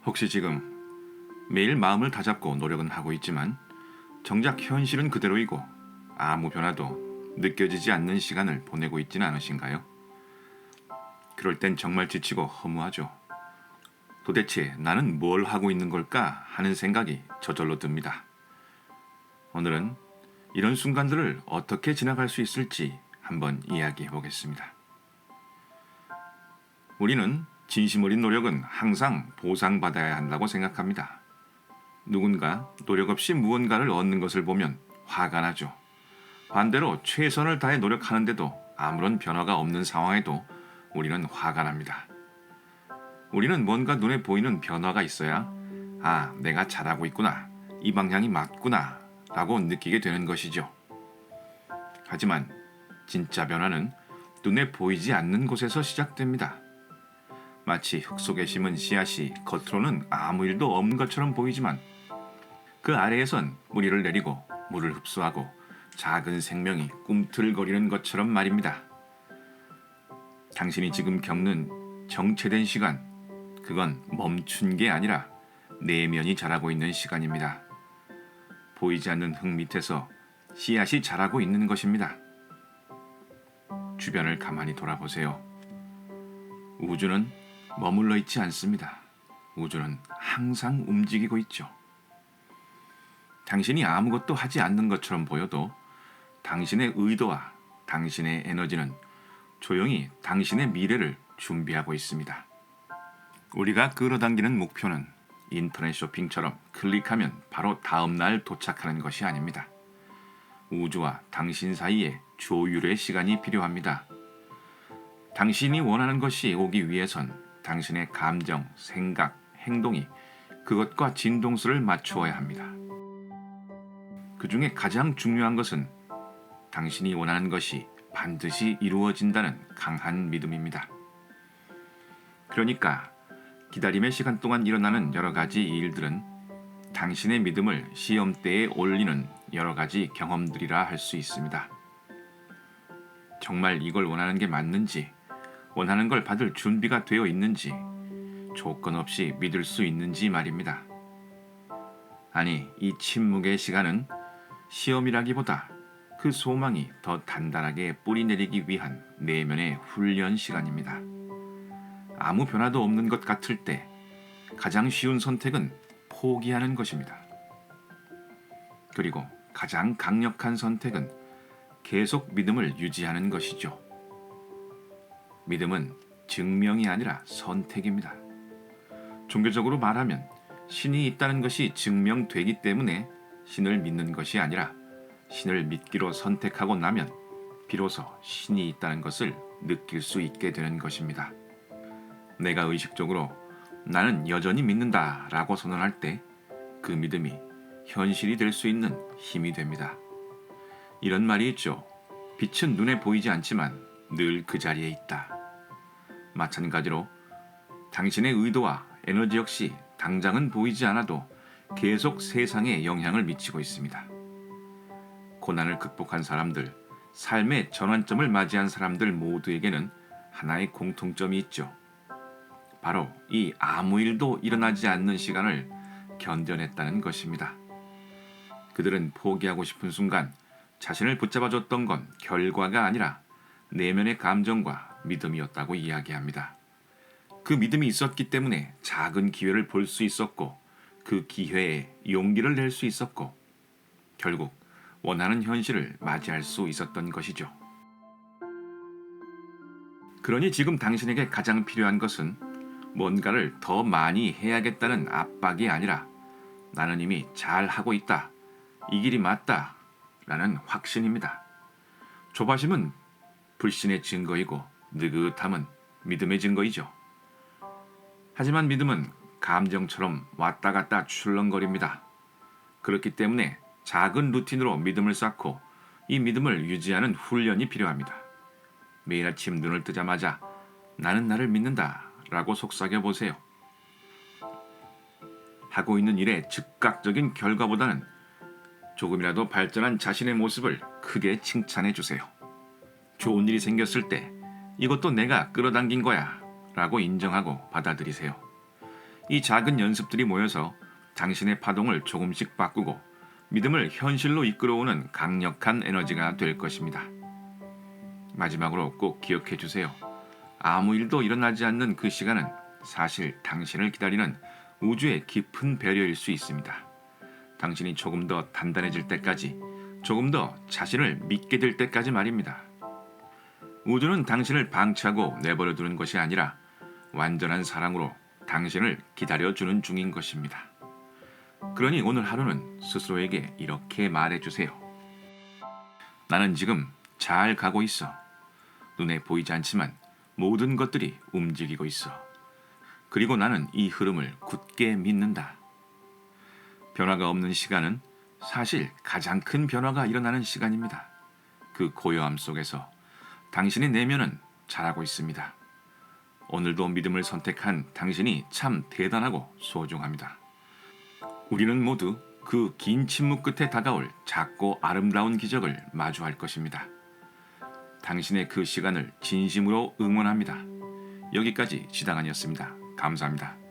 혹시 지금 매일 마음을 다잡고 노력은 하고 있지만 정작 현실은 그대로이고 아무 변화도 느껴지지 않는 시간을 보내고 있지는 않으신가요? 그럴 땐 정말 지치고 허무하죠. 도대체 나는 뭘 하고 있는 걸까 하는 생각이 저절로 듭니다. 오늘은 이런 순간들을 어떻게 지나갈 수 있을지 한번 이야기해 보겠습니다. 우리는 진심 어린 노력은 항상 보상받아야 한다고 생각합니다. 누군가 노력 없이 무언가를 얻는 것을 보면 화가 나죠. 반대로 최선을 다해 노력하는데도 아무런 변화가 없는 상황에도 우리는 화가 납니다. 우리는 뭔가 눈에 보이는 변화가 있어야 내가 잘하고 있구나, 이 방향이 맞구나 라고 느끼게 되는 것이죠. 하지만 진짜 변화는 눈에 보이지 않는 곳에서 시작됩니다. 마치 흙 속에 심은 씨앗이 겉으로는 아무 일도 없는 것처럼 보이지만 그 아래에선 무리를 내리고 물을 흡수하고 작은 생명이 꿈틀거리는 것처럼 말입니다. 당신이 지금 겪는 정체된 시간, 그건 멈춘 게 아니라 내면이 자라고 있는 시간입니다. 보이지 않는 흙 밑에서 씨앗이 자라고 있는 것입니다. 주변을 가만히 돌아보세요. 우주는 머물러 있지 않습니다. 우주는 항상 움직이고 있죠. 당신이 아무것도 하지 않는 것처럼 보여도 당신의 의도와 당신의 에너지는 조용히 당신의 미래를 준비하고 있습니다. 우리가 끌어당기는 목표는 인터넷 쇼핑처럼 클릭하면 바로 다음날 도착하는 것이 아닙니다. 우주와 당신 사이에 조율의 시간이 필요합니다. 당신이 원하는 것이 오기 위해선 당신의 감정, 생각, 행동이 그것과 진동수를 맞추어야 합니다. 그 중에 가장 중요한 것은 당신이 원하는 것이 반드시 이루어진다는 강한 믿음입니다. 그러니까 기다림의 시간 동안 일어나는 여러 가지 일들은 당신의 믿음을 시험대에 올리는 여러 가지 경험들이라 할 수 있습니다. 정말 이걸 원하는 게 맞는지, 원하는 걸 받을 준비가 되어 있는지, 조건 없이 믿을 수 있는지 말입니다. 아니, 이 침묵의 시간은 시험이라기보다 그 소망이 더 단단하게 뿌리내리기 위한 내면의 훈련 시간입니다. 아무 변화도 없는 것 같을 때 가장 쉬운 선택은 포기하는 것입니다. 그리고 가장 강력한 선택은 계속 믿음을 유지하는 것이죠. 믿음은 증명이 아니라 선택입니다. 종교적으로 말하면 신이 있다는 것이 증명되기 때문에 신을 믿는 것이 아니라 신을 믿기로 선택하고 나면 비로소 신이 있다는 것을 느낄 수 있게 되는 것입니다. 내가 의식적으로 나는 여전히 믿는다 라고 선언할 때 그 믿음이 현실이 될 수 있는 힘이 됩니다. 이런 말이 있죠. 빛은 눈에 보이지 않지만 늘 그 자리에 있다. 마찬가지로 당신의 의도와 에너지 역시 당장은 보이지 않아도 계속 세상에 영향을 미치고 있습니다. 고난을 극복한 사람들, 삶의 전환점을 맞이한 사람들 모두에게는 하나의 공통점이 있죠. 바로 이 아무 일도 일어나지 않는 시간을 견뎌냈다는 것입니다. 그들은 포기하고 싶은 순간 자신을 붙잡아줬던 건 결과가 아니라 내면의 감정과 믿음이었다고 이야기합니다. 그 믿음이 있었기 때문에 작은 기회를 볼 수 있었고 그 기회에 용기를 낼 수 있었고 결국 원하는 현실을 맞이할 수 있었던 것이죠. 그러니 지금 당신에게 가장 필요한 것은 뭔가를 더 많이 해야겠다는 압박이 아니라 나는 이미 잘하고 있다, 이 길이 맞다 라는 확신입니다. 조바심은 불신의 증거이고 느긋함은 믿음의 증거이죠. 하지만 믿음은 감정처럼 왔다 갔다 출렁거립니다. 그렇기 때문에 작은 루틴으로 믿음을 쌓고 이 믿음을 유지하는 훈련이 필요합니다. 매일 아침 눈을 뜨자마자 나는 나를 믿는다 라고 속삭여 보세요. 하고 있는 일의 즉각적인 결과보다는 조금이라도 발전한 자신의 모습을 크게 칭찬해 주세요. 좋은 일이 생겼을 때 이것도 내가 끌어당긴 거야 라고 인정하고 받아들이세요. 이 작은 연습들이 모여서 당신의 파동을 조금씩 바꾸고 믿음을 현실로 이끌어오는 강력한 에너지가 될 것입니다. 마지막으로 꼭 기억해 주세요. 아무 일도 일어나지 않는 그 시간은 사실 당신을 기다리는 우주의 깊은 배려일 수 있습니다. 당신이 조금 더 단단해질 때까지, 조금 더 자신을 믿게 될 때까지 말입니다. 우주는 당신을 방치하고 내버려 두는 것이 아니라 완전한 사랑으로 당신을 기다려주는 중인 것입니다. 그러니 오늘 하루는 스스로에게 이렇게 말해주세요. 나는 지금 잘 가고 있어. 눈에 보이지 않지만 모든 것들이 움직이고 있어. 그리고 나는 이 흐름을 굳게 믿는다. 변화가 없는 시간은 사실 가장 큰 변화가 일어나는 시간입니다. 그 고요함 속에서 당신의 내면은 자라고 있습니다. 오늘도 믿음을 선택한 당신이 참 대단하고 소중합니다. 우리는 모두 그 긴 침묵 끝에 다가올 작고 아름다운 기적을 마주할 것입니다. 당신의 그 시간을 진심으로 응원합니다. 여기까지 지당한이었습니다. 감사합니다.